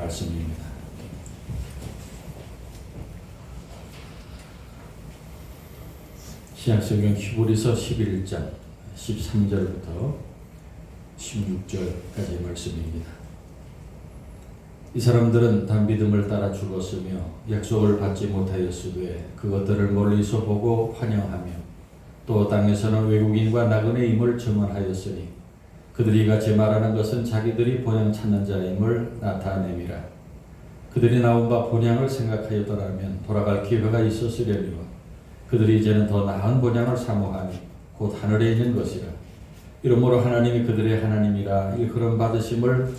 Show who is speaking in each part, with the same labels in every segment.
Speaker 1: 말씀입니다. 신약성경 히브리서 11장 13절부터 16절까지의 말씀입니다. 이 사람들은 다 믿음을 따라 죽었으며 약속을 받지 못하였으되 그것들을 멀리서 보고 환영하며 또 땅에서는 외국인과 나그네임을 증언하였으니 그들이 같이 말하는 것은 자기들이 본향 찾는 자임을 나타내미라. 그들이 나온 바 본향을 생각하였더라면 돌아갈 기회가 있었으려니와 그들이 이제는 더 나은 본향을 사모하니 곧 하늘에 있는 것이라. 이러므로 하나님이 그들의 하나님이라 일컬음 받으심을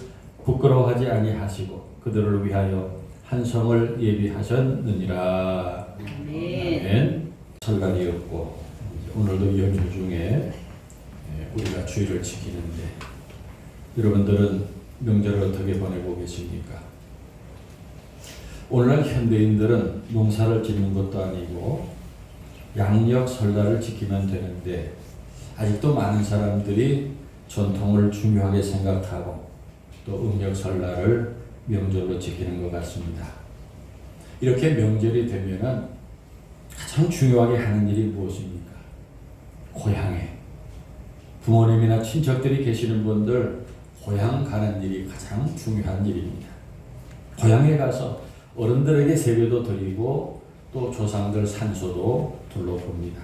Speaker 1: 부끄러워하지 아니하시고 그들을 위하여 한 성을 예비하셨느니라. 아멘. 설날이었고 오늘도 연휴 중에 우리가 주일을 지키는데 여러분들은 명절을 어떻게 보내고 계십니까? 오늘날 현대인들은 농사를 짓는 것도 아니고 양력 설날을 지키면 되는데 아직도 많은 사람들이 전통을 중요하게 생각하고 또 음력 설날을 명절로 지키는 것 같습니다. 이렇게 명절이 되면은 가장 중요하게 하는 일이 무엇입니까? 고향에 부모님이나 친척들이 계시는 분들 고향 가는 일이 가장 중요한 일입니다. 고향에 가서 어른들에게 세배도 드리고 또 조상들 산소도 둘러봅니다.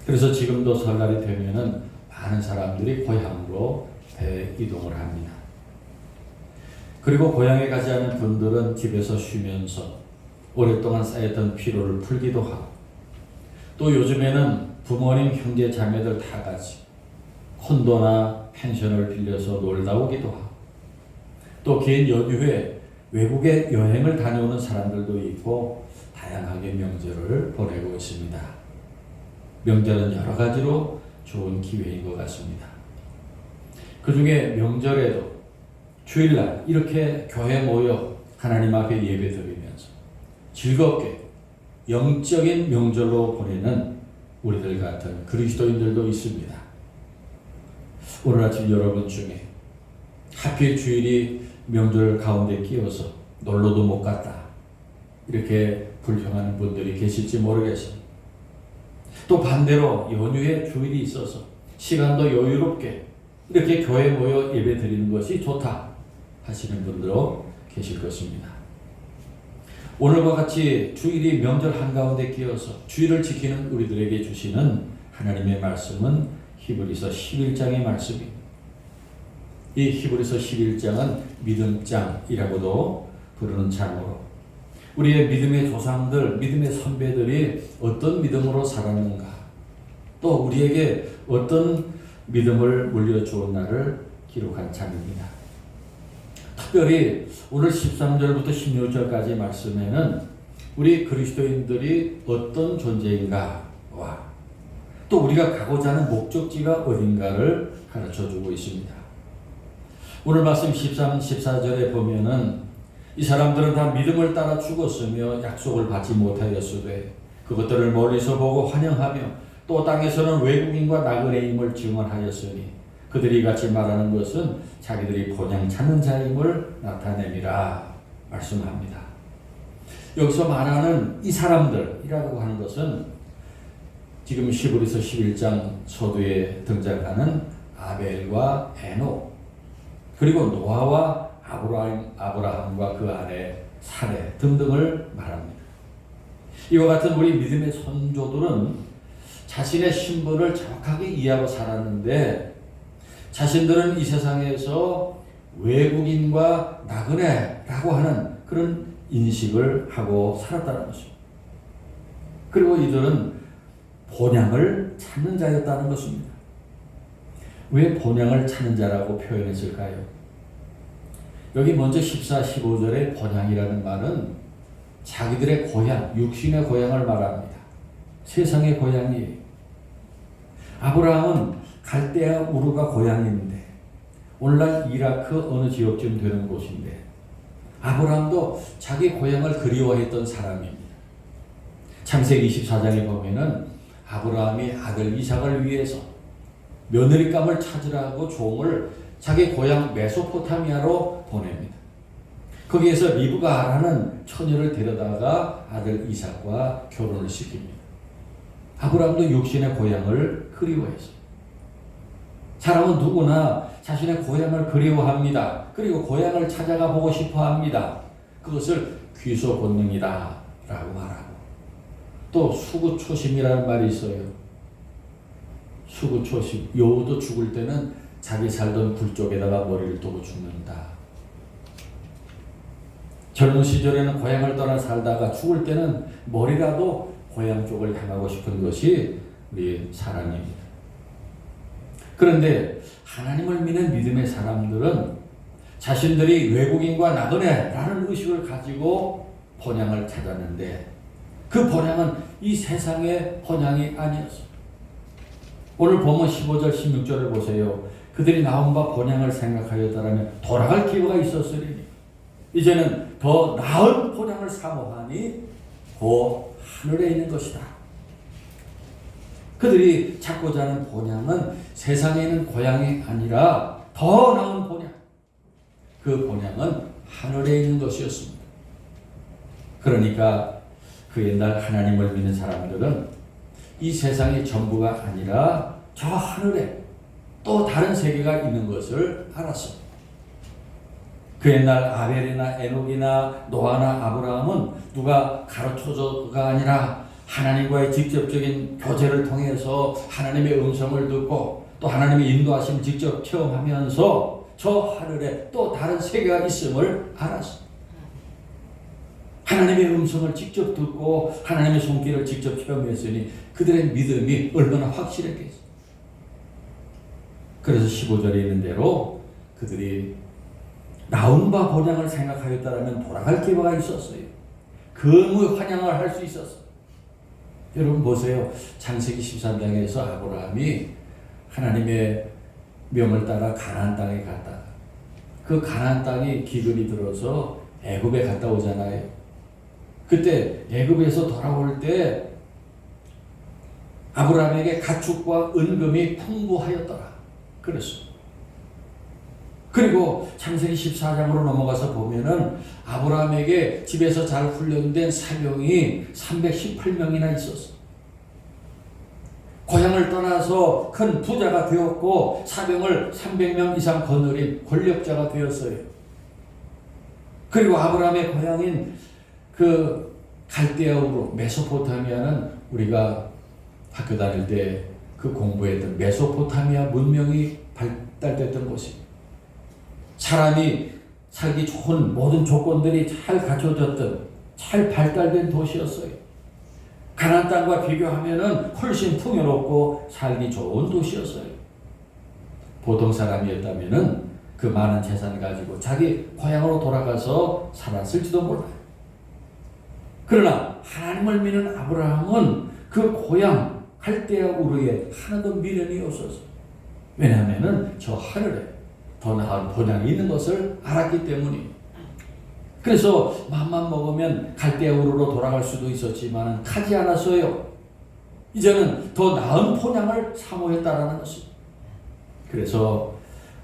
Speaker 1: 그래서 지금도 설날이 되면은 많은 사람들이 고향으로 대이동을 합니다. 그리고 고향에 가지 않은 분들은 집에서 쉬면서 오랫동안 쌓였던 피로를 풀기도 하고 또 요즘에는 부모님, 형제, 자매들 다 같이 콘도나 펜션을 빌려서 놀다 오기도 하고 또 긴 연휴에 외국에 여행을 다녀오는 사람들도 있고 다양하게 명절을 보내고 있습니다. 명절은 여러 가지로 좋은 기회인 것 같습니다. 그 중에 명절에도 주일날 이렇게 교회 모여 하나님 앞에 예배 드리면서 즐겁게 영적인 명절로 보내는 우리들 같은 그리스도인들도 있습니다. 오늘 아침 여러분 중에 하필 주일이 명절 가운데 끼어서 놀러도 못 갔다 이렇게 불평하는 분들이 계실지 모르겠습니다. 또 반대로 연휴에 주일이 있어서 시간도 여유롭게 이렇게 교회에 모여 예배 드리는 것이 좋다 하시는 분들도 계실 것입니다. 오늘과 같이 주일이 명절 한가운데 끼어서 주일을 지키는 우리들에게 주시는 하나님의 말씀은 히브리서 11장의 말씀입니다. 이 히브리서 11장은 믿음장이라고도 부르는 장으로 우리의 믿음의 조상들, 믿음의 선배들이 어떤 믿음으로 살았는가 또 우리에게 어떤 믿음을 물려주었나를 기록한 장입니다. 특별히 오늘 13절부터 16절까지 말씀에는 우리 그리스도인들이 어떤 존재인가와 또 우리가 가고자 하는 목적지가 어딘가를 가르쳐주고 있습니다. 오늘 말씀 13, 14절에 보면은 이 사람들은 다 믿음을 따라 죽었으며 약속을 받지 못하였으되 그것들을 멀리서 보고 환영하며 또 땅에서는 외국인과 나그네임을 증언하였으니 그들이 같이 말하는 것은 자기들이 본향 찾는 자임을 나타내미라 말씀합니다. 여기서 말하는 이 사람들이라고 하는 것은 지금 히브리서 11장 서두에 등장하는 아벨과 에녹 그리고 노아와 아브라함과 그 아내 사레 등등을 말합니다. 이와 같은 우리 믿음의 선조들은 자신의 신분을 정확하게 이해하고 살았는데 자신들은 이 세상에서 외국인과 나그네라고 하는 그런 인식을 하고 살았다는 것입니다. 그리고 이들은 본향을 찾는 자였다는 것입니다. 왜 본향을 찾는 자라고 표현했을까요? 여기 먼저 14, 15절의 본향이라는 말은 자기들의 고향, 육신의 고향을 말합니다. 세상의 고향이에요. 아브라함은 갈대아 우르가 고향인데 오늘날 이라크 어느 지역쯤 되는 곳인데 아브라함도 자기 고향을 그리워했던 사람입니다. 창세기 24장에 보면은 아브라함이 아들 이삭을 위해서 며느리감을 찾으라고 종을 자기 고향 메소포타미아로 보냅니다. 거기에서 리브가라는 처녀를 데려다가 아들 이삭과 결혼을 시킵니다. 아브라함도 육신의 고향을 그리워했어요. 사람은 누구나 자신의 고향을 그리워합니다. 그리고 고향을 찾아가 보고 싶어 합니다. 그것을 귀소 본능이다 라고 말하고, 또 수구초심이라는 말이 있어요. 수구초심. 여우도 죽을 때는 자기 살던 굴 쪽에다가 머리를 두고 죽는다. 젊은 시절에는 고향을 떠나 살다가 죽을 때는 머리라도 고향 쪽을 향하고 싶은 것이 우리 사람입니다. 그런데 하나님을 믿는 믿음의 사람들은 자신들이 외국인과 나그네라는 의식을 가지고 본향을 찾았는데, 그 본향은 이 세상의 본향이 아니었어요. 오늘 본문 15절 16절을 보세요. 그들이 나온 바 본향을 생각하였다라면 돌아갈 기회가 있었으리니 이제는 더 나은 본향을 사모하니 곧 하늘에 있는 것이다. 그들이 찾고자 하는 본향은 세상에 있는 고향이 아니라 더 나은 본향, 그 본향은 하늘에 있는 것이었습니다. 그러니까 그 옛날 하나님을 믿는 사람들은 이 세상의 전부가 아니라 저 하늘에 또 다른 세계가 있는 것을 알았습니다. 그 옛날 아벨이나 에녹이나 노아나 아브라함은 누가 가르쳐줘가 아니라 하나님과의 직접적인 교제를 통해서 하나님의 음성을 듣고 또 하나님의 인도하심을 직접 체험하면서 저 하늘에 또 다른 세계가 있음을 알았습니다. 하나님의 음성을 직접 듣고 하나님의 손길을 직접 체험했으니 그들의 믿음이 얼마나 확실했겠어요. 그래서 15절에 있는 대로 그들이 나온 바 본향을 생각하였다라면 돌아갈 기회가 있었어요. 근무 환영을 할 수 있었어요. 여러분 보세요. 창세기 13장에서 아브라함이 하나님의 명을 따라 가나안 땅에 갔다가 그 가나안 땅이 기근이 들어서 애굽에 갔다 오잖아요. 그때 애굽에서 돌아올 때 아브라함에게 가축과 은금이 풍부하였더라. 그랬어요. 그리고 창세기 14장으로 넘어가서 보면은 아브라함에게 집에서 잘 훈련된 사병이 318명이나 있었어. 고향을 떠나서 큰 부자가 되었고 사병을 300명 이상 거느린 권력자가 되었어요. 그리고 아브라함의 고향인 그 갈대아우르 메소포타미아는 우리가 학교 다닐 때 그 공부했던 메소포타미아 문명이 발달됐던 곳입니다. 사람이 살기 좋은 모든 조건들이 잘 갖춰졌던 잘 발달된 도시였어요. 가나안 땅과 비교하면은 훨씬 풍요롭고 살기 좋은 도시였어요. 보통 사람이었다면은 그 많은 재산을 가지고 자기 고향으로 돌아가서 살았을지도 몰라요. 그러나 하나님을 믿는 아브라함은 그 고향 갈대아 우르에 하나도 미련이 없었어요. 왜냐하면은 저 하늘에 더 나은 본향이 있는 것을 알았기 때문입니다. 그래서 맘만 먹으면 갈대아 우르로 돌아갈 수도 있었지만 가지 않았어요. 이제는 더 나은 본향을 사모했다라는 것입니다. 그래서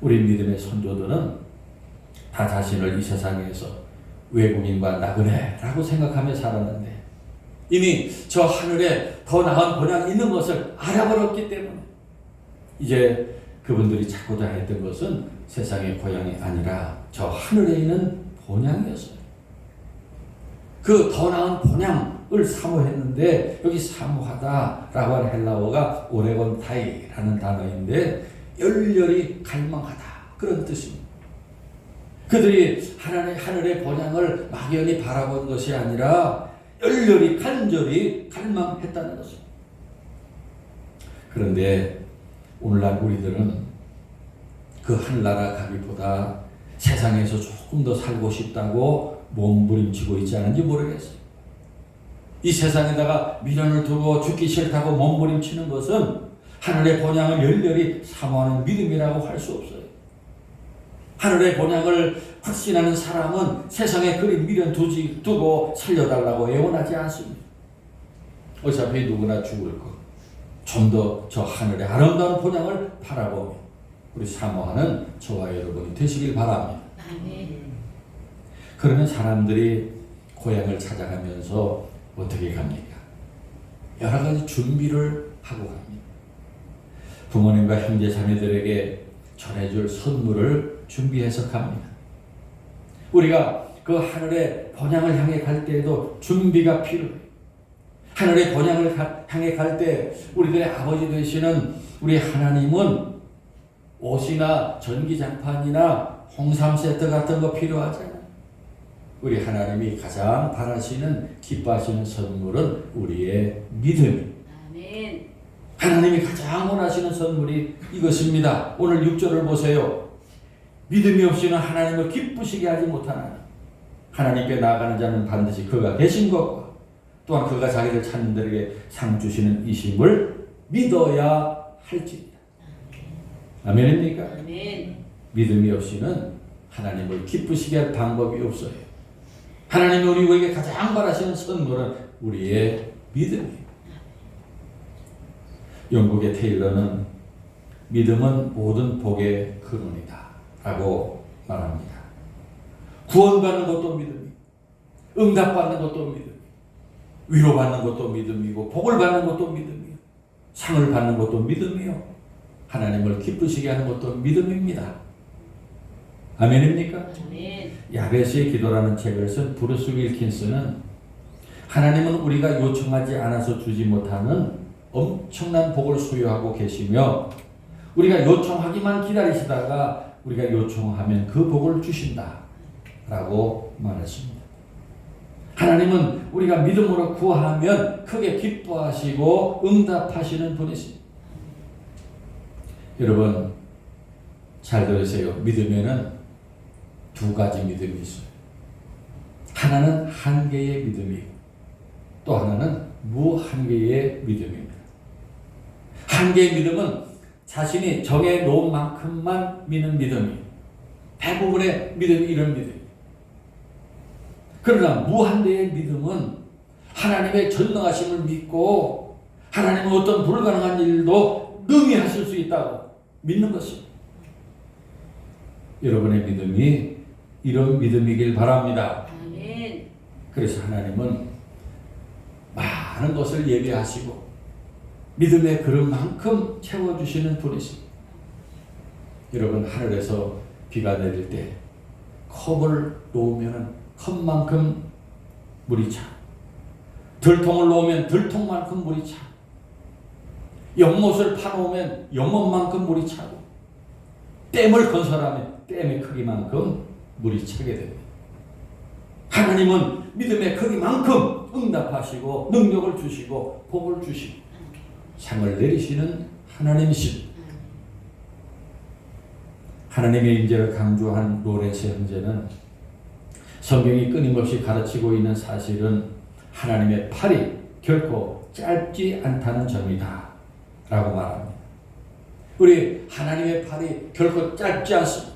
Speaker 1: 우리 믿음의 선조들은 다 자신을 이 세상에서 외국인과 나그네라고 생각하며 살았는데 이미 저 하늘에 더 나은 본향이 있는 것을 알아버렸기 때문에 이제 그분들이 찾고자 했던 것은 세상의 고향이 아니라 저 하늘에 있는 본향이었어요. 그 더 나은 본향을 사모했는데 여기 사모하다라고 하는 헬라어가 오레곤타이라는 단어인데 열렬히 갈망하다 그런 뜻입니다. 그들이 하늘의 본향을 막연히 바라본 것이 아니라 열렬히 간절히 갈망했다는 것입니다. 그런데 오늘날 우리들은 그 하늘나라 가기보다 세상에서 조금 더 살고 싶다고 몸부림치고 있지 않은지 모르겠어요. 이 세상에다가 미련을 두고 죽기 싫다고 몸부림치는 것은 하늘의 본향을 열렬히 사모하는 믿음이라고 할 수 없어요. 하늘의 본향을 확신하는 사람은 세상에 그리 미련 두고 살려달라고 애원하지 않습니다. 어차피 누구나 죽을 것. 좀 더 저 하늘의 아름다운 본향을 바라보며 우리 사모하는 저와 여러분이 되시길 바랍니다. 그러면 사람들이 고향을 찾아가면서 어떻게 갑니까? 여러 가지 준비를 하고 갑니다. 부모님과 형제 자매들에게 전해줄 선물을 준비해서 갑니다. 우리가 그 하늘의 본향을 향해 갈 때에도 준비가 필요해요. 하늘의 본향을 향해 갈 때 우리들의 아버지 되시는 우리 하나님은 옷이나 전기장판이나 홍삼 세트 같은 거 필요하잖아요. 우리 하나님이 가장 바라시는 기뻐하시는 선물은 우리의 믿음입니다.
Speaker 2: 아멘.
Speaker 1: 하나님이 가장 원하시는 선물이 이것입니다. 오늘 6절을 보세요. 믿음이 없이는 하나님을 기쁘시게 하지 못하나니 하나님께 나아가는 자는 반드시 그가 계신 것과 또한 그가 자기를 찾는 자에게 상 주시는 이심을 믿어야 할지니라. 아멘입니까?
Speaker 2: 아멘.
Speaker 1: 믿음이 없이는 하나님을 기쁘시게 할 방법이 없어요. 하나님이 우리에게 가장 바라시는 선물은 우리의 믿음이에요. 영국의 테일러는 믿음은 모든 복의 근원이다 라고 말합니다. 구원받는 것도 믿음이고 응답받는 것도 믿음이고 위로받는 것도 믿음이고 복을 받는 것도 믿음이고 상을 받는 것도 믿음이요 하나님을 기쁘시게 하는 것도 믿음입니다. 아멘입니까?
Speaker 2: 아멘.
Speaker 1: 야베스의 기도라는 책을 쓴 브루스 윌킨스는 하나님은 우리가 요청하지 않아서 주지 못하는 엄청난 복을 소유하고 계시며 우리가 요청하기만 기다리시다가 우리가 요청하면 그 복을 주신다 라고 말했습니다. 하나님은 우리가 믿음으로 구하면 크게 기뻐하시고 응답하시는 분이십니다. 여러분 잘 들으세요. 믿음에는 두 가지 믿음이 있어요. 하나는 한계의 믿음이고 또 하나는 무한계의 믿음입니다. 한계의 믿음은 자신이 정해놓은 만큼만 믿는 믿음이에요. 대부분의 믿음이 이런 믿음이에요. 그러나 무한대의 믿음은 하나님의 전능하심을 믿고 하나님은 어떤 불가능한 일도 능히 하실 수 있다고 믿는 것입니다. 여러분의 믿음이 이런 믿음이길 바랍니다.
Speaker 2: 아멘.
Speaker 1: 그래서 하나님은 많은 것을 예비하시고 믿음의 그릇만큼 채워주시는 분이십니다. 여러분 하늘에서 비가 내릴 때 컵을 놓으면 컵만큼 물이 차. 들통을 놓으면 들통만큼 물이 차. 연못을 파놓으면 연못만큼 물이 차고 댐을 건설하면 댐의 크기만큼 물이 차게 됩니다. 하나님은 믿음의 크기만큼 응답하시고 능력을 주시고 복을 주시고 상을 내리시는 하나님이십니다. 하나님의 임재를 강조한 로렌스 형제는 성경이 끊임없이 가르치고 있는 사실은 하나님의 팔이 결코 짧지 않다는 점이다 라고 말합니다. 우리 하나님의 팔이 결코 짧지 않습니다.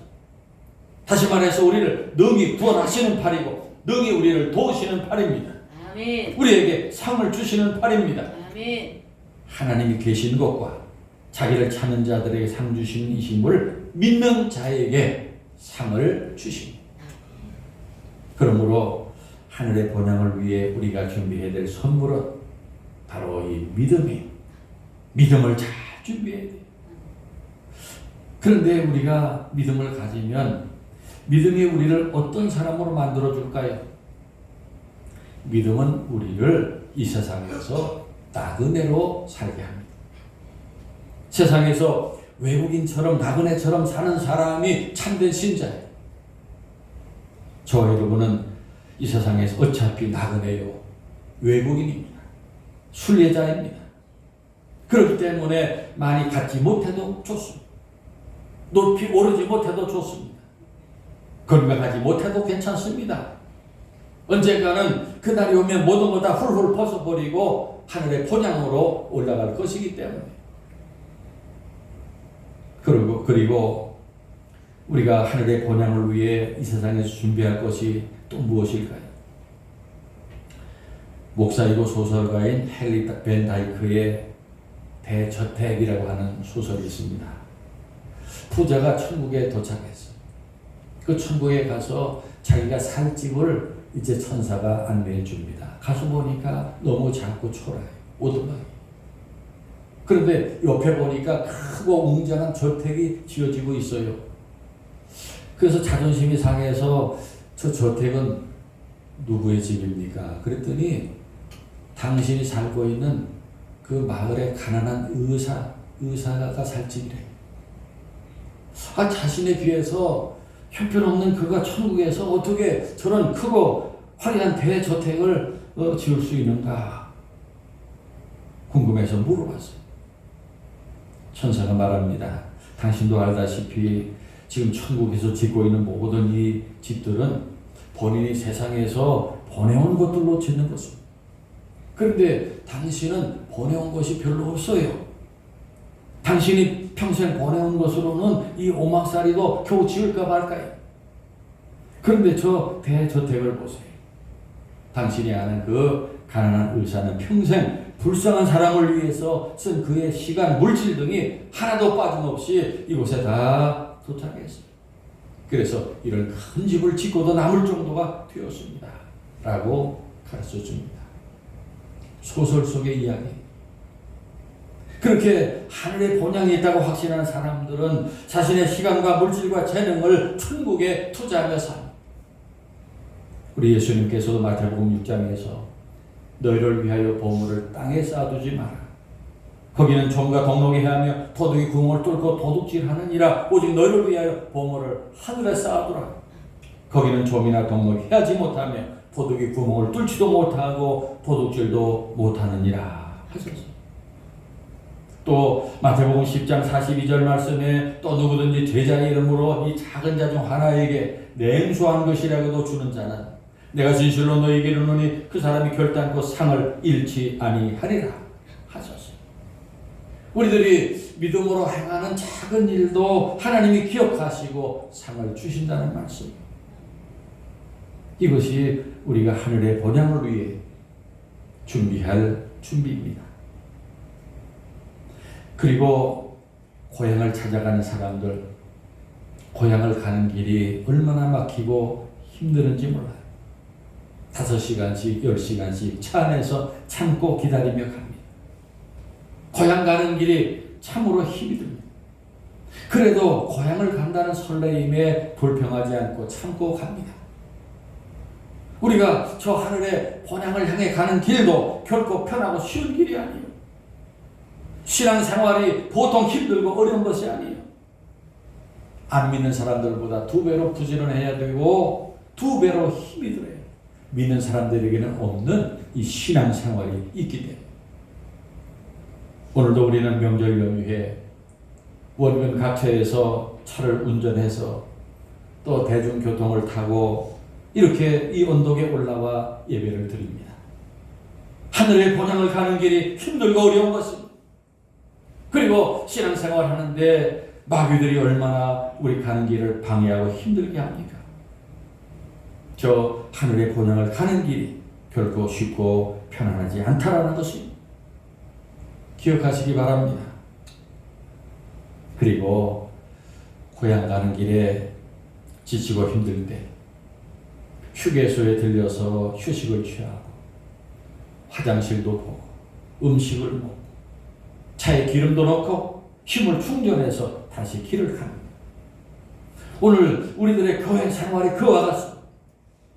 Speaker 1: 다시 말해서 우리를 능히 구원하시는 팔이고 능히 우리를 도우시는 팔입니다.
Speaker 2: 아멘.
Speaker 1: 우리에게 상을 주시는 팔입니다.
Speaker 2: 아멘.
Speaker 1: 하나님이 계신 것과 자기를 찾는 자들에게 상 주시는 이심을 믿는 자에게 상을 주십니다. 그러므로 하늘의 본향을 위해 우리가 준비해야 될 선물은 바로 이 믿음이에요. 믿음을 잘 준비해야 돼요. 그런데 우리가 믿음을 가지면 믿음이 우리를 어떤 사람으로 만들어줄까요? 믿음은 우리를 이 세상에서 나그네로 살게 합니다. 세상에서 외국인처럼 나그네처럼 사는 사람이 참된 신자예요. 저와 여러분은 이 세상에서 어차피 나그네요. 외국인입니다. 순례자입니다. 그렇기 때문에 많이 갖지 못해도 좋습니다. 높이 오르지 못해도 좋습니다. 건강하지 못해도 괜찮습니다. 언젠가는 그날이 오면 모든 걸 다 훌훌 벗어버리고 하늘의 본향으로 올라갈 것이기 때문에 그리고 우리가 하늘의 본향을 위해 이 세상에서 준비할 것이 또 무엇일까요? 목사이고 소설가인 헨리 벤 다이크의 대저택이라고 하는 소설이 있습니다. 부자가 천국에 도착했어요. 그 천국에 가서 자기가 살 집을 이제 천사가 안내해 줍니다. 가서 보니까 너무 작고 초라해요. 오두막이. 그런데 옆에 보니까 크고 웅장한 저택이 지어지고 있어요. 그래서 자존심이 상해서 저 저택은 누구의 집입니까? 그랬더니 당신이 살고 있는 그 마을의 가난한 의사가 살 집이래. 자신에 비해서 형편없는 그가 천국에서 어떻게 저런 크고 화려한 대저택을 지을 수 있는가 궁금해서 물어봤어요. 천사가 말합니다. 당신도 알다시피 지금 천국에서 짓고 있는 모든 이 집들은 본인이 세상에서 보내온 것들로 짓는 것입니다. 그런데 당신은 보내온 것이 별로 없어요. 당신이 평생 보내온 것으로는 이 오막살이도 겨우 지을까 말까요? 그런데 저 대저택을 보세요. 당신이 아는 그 가난한 의사는 평생 불쌍한 사람을 위해서 쓴 그의 시간, 물질 등이 하나도 빠짐없이 이곳에 다 도착했어요. 그래서 이런 큰 집을 짓고도 남을 정도가 되었습니다. 라고 가르쳐 줍니다. 소설 속의 이야기. 그렇게 하늘의 본향이 있다고 확신하는 사람들은 자신의 시간과 물질과 재능을 천국에 투자하며 삽니다. 우리 예수님께서도 마태복음 6장에서 너희를 위하여 보물을 땅에 쌓아두지 마라. 거기는 좀과 덕록이 헤하며 도둑이 구멍을 뚫고 도둑질하느니라. 오직 너희를 위하여 보물을 하늘에 쌓아두라. 거기는 좀이나 덕록이 헤하지 못하며 도둑이 구멍을 뚫지도 못하고 도둑질도 못하느니라 하셨습니다. 또 마태복음 10장 42절 말씀에 또 누구든지 제자의 이름으로 이 작은 자 중 하나에게 냉수한 것이라고도 주는 자는 내가 진실로 너희에게 이르노니 그 사람이 결단코 상을 잃지 아니하리라 하셨어요. 우리들이 믿음으로 행하는 작은 일도 하나님이 기억하시고 상을 주신다는 말씀. 이것이 우리가 하늘의 본향을 위해 준비할 준비입니다. 그리고 고향을 찾아가는 사람들, 고향을 가는 길이 얼마나 막히고 힘드는지 몰라요. 5시간씩 10시간씩 차 안에서 참고 기다리며 갑니다. 고향 가는 길이 참으로 힘이 듭니다. 그래도 고향을 간다는 설레임에 불평하지 않고 참고 갑니다. 우리가 저 하늘의 본향을 향해 가는 길도 결코 편하고 쉬운 길이 아니에요. 신앙생활이 보통 힘들고 어려운 것이 아니에요. 안 믿는 사람들보다 2배로 부지런해야 되고 2배로 힘이 들어요. 믿는 사람들에게는 없는 이 신앙생활이 있기 때문에. 오늘도 우리는 명절 연휴에 원근 각처에서 차를 운전해서 또 대중교통을 타고 이렇게 이 언덕에 올라와 예배를 드립니다. 하늘의 본향을 가는 길이 힘들고 어려운 것입니다. 그리고 신앙생활 하는데 마귀들이 얼마나 우리 가는 길을 방해하고 힘들게 합니까? 저 하늘의 본향을 가는 길이 결코 쉽고 편안하지 않다라는 것이 기억하시기 바랍니다. 그리고 고향 가는 길에 지치고 힘들 때 휴게소에 들려서 휴식을 취하고 화장실도 보고 음식을 먹고 차에 기름도 넣고 힘을 충전해서 다시 길을 갑니다. 오늘 우리들의 교회 생활이 그와 같습니다.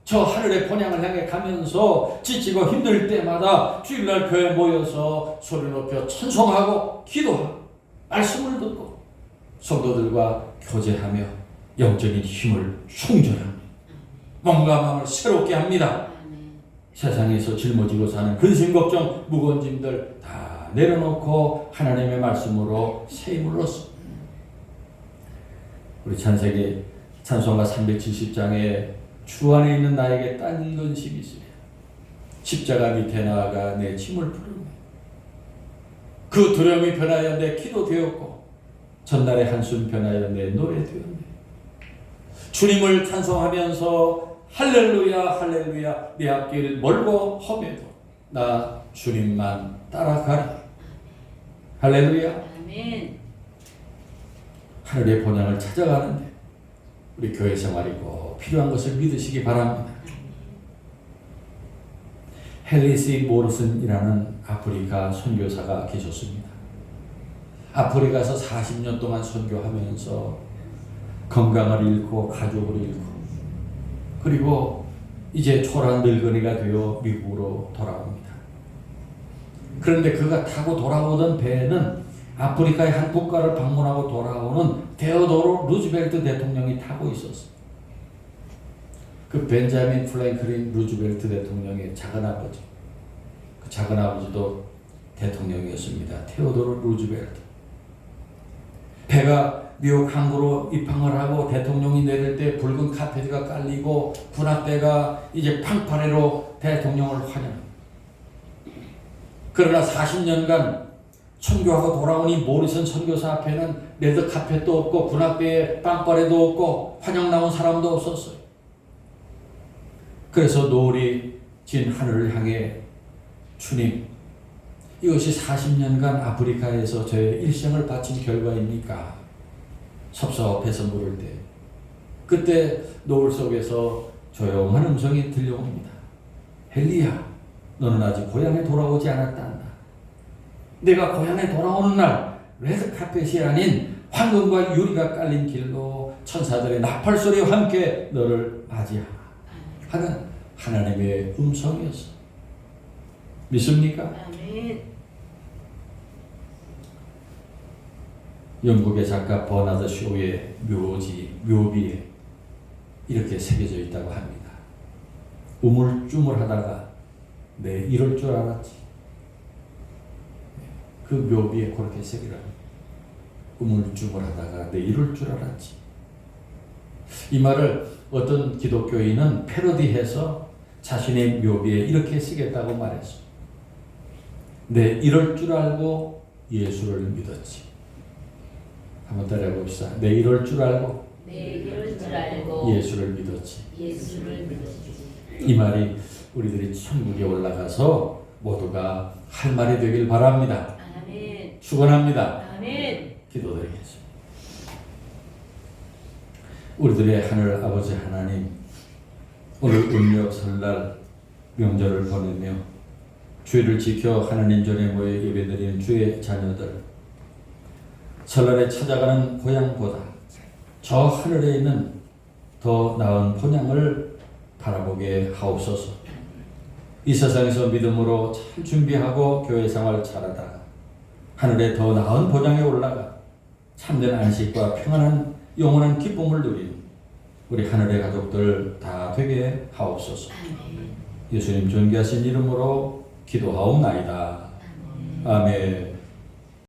Speaker 1: 저 하늘의 본향을 향해 가면서 지치고 힘들 때마다 주일날 교회에 모여서 소리 높여 찬송하고 기도하고 말씀을 듣고 성도들과 교제하며 영적인 힘을 충전합니다. 몸과 마음을 새롭게 합니다. 세상에서 짊어지고 사는 근심 걱정 무거운 짐들 다 내려놓고 하나님의 말씀으로 새 힘을 얻습니다. 우리 찬세기 찬송가 370장에 주 안에 있는 나에게 딴 근심이 있으랴. 십자가 밑에 나아가 내 짐을 풀으며 그 두려움이 변하여 내 기도 되었고 전날의 한숨 변하여 내 노래 되었네. 주님을 찬송하면서 할렐루야 할렐루야 내 앞길 멀고 험해도 나 주님만 따라가리. 할렐루야.
Speaker 2: 아멘.
Speaker 1: 하늘의 본향을 찾아가는데 우리 교회 생활이 꼭 필요한 것을 믿으시기 바랍니다. 헨리 모르슨이라는 아프리카 선교사가 계셨습니다. 아프리카에서 40년 동안 선교하면서 건강을 잃고 가족을 잃고 그리고 이제 초라한 늙은이가 되어 미국으로 돌아옵니다. 그런데 그가 타고 돌아오던 배에는 아프리카의 한 국가를 방문하고 돌아오는 테오도로 루즈벨트 대통령이 타고 있었어요. 그 벤자민 프랭클린 루즈벨트 대통령의 작은아버지, 그 작은아버지도 대통령이었습니다. 테오도로 루즈벨트. 배가 미국 항구로 입항을 하고 대통령이 내릴 때 붉은 카페트가 깔리고 군악대가 이제 팡파레로 대통령을 환영합니다. 그러나 40년간 선교하고 돌아온 이 모리슨 선교사 앞에는 레드 카펫도 없고 군악대에 빵빠레도 없고 환영 나온 사람도 없었어요. 그래서 노을이 진 하늘을 향해 주님, 이것이 40년간 아프리카에서 저의 일생을 바친 결과입니까? 섭섭해서 물을 때 그때 노을 속에서 조용한 음성이 들려옵니다. 헨리야, 너는 아직 고향에 돌아오지 않았단다. 내가 고향에 돌아오는 날 레드 카펫이 아닌 황금과 유리가 깔린 길로 천사들의 나팔 소리와 함께 너를 맞이하라 하는 하나님의 음성이었어. 믿습니까?
Speaker 2: 아멘.
Speaker 1: 영국의 작가 버나드 쇼의 묘비에 이렇게 새겨져 있다고 합니다. 우물쭈물하다가 내 이럴 줄 알았지. 그 묘비에 그렇게 새기라고. 우물쭈물하다가 내 이럴 줄 알았지. 이 말을 어떤 기독교인은 패러디해서 자신의 묘비에 이렇게 쓰겠다고 말했어. 내 이럴 줄 알고 예수를 믿었지. 한번 따라해 봅시다. 내 이럴 줄 알고 예수를 믿었지. 이 말이 우리들이 천국에 올라가서 모두가 할 말이 되길 바랍니다.
Speaker 2: 아멘.
Speaker 1: 축원합니다.
Speaker 2: 아멘.
Speaker 1: 기도드리겠습니다. 우리들의 하늘 아버지 하나님, 오늘 음력 설날 명절을 보내며 주의를 지켜 하나님 전에 모여 예배드리는 주의 자녀들, 설날에 찾아가는 고향보다 저 하늘에 있는 더 나은 본향을 바라보게 하옵소서. 이 세상에서 믿음으로 잘 준비하고 교회 생활 잘하다가 하늘에 더 나은 본향에 올라가 참된 안식과 평안한 영원한 기쁨을 누리는 우리 하늘의 가족들 다 되게 하옵소서. 예수님 존귀하신 이름으로 기도하옵나이다. 아멘.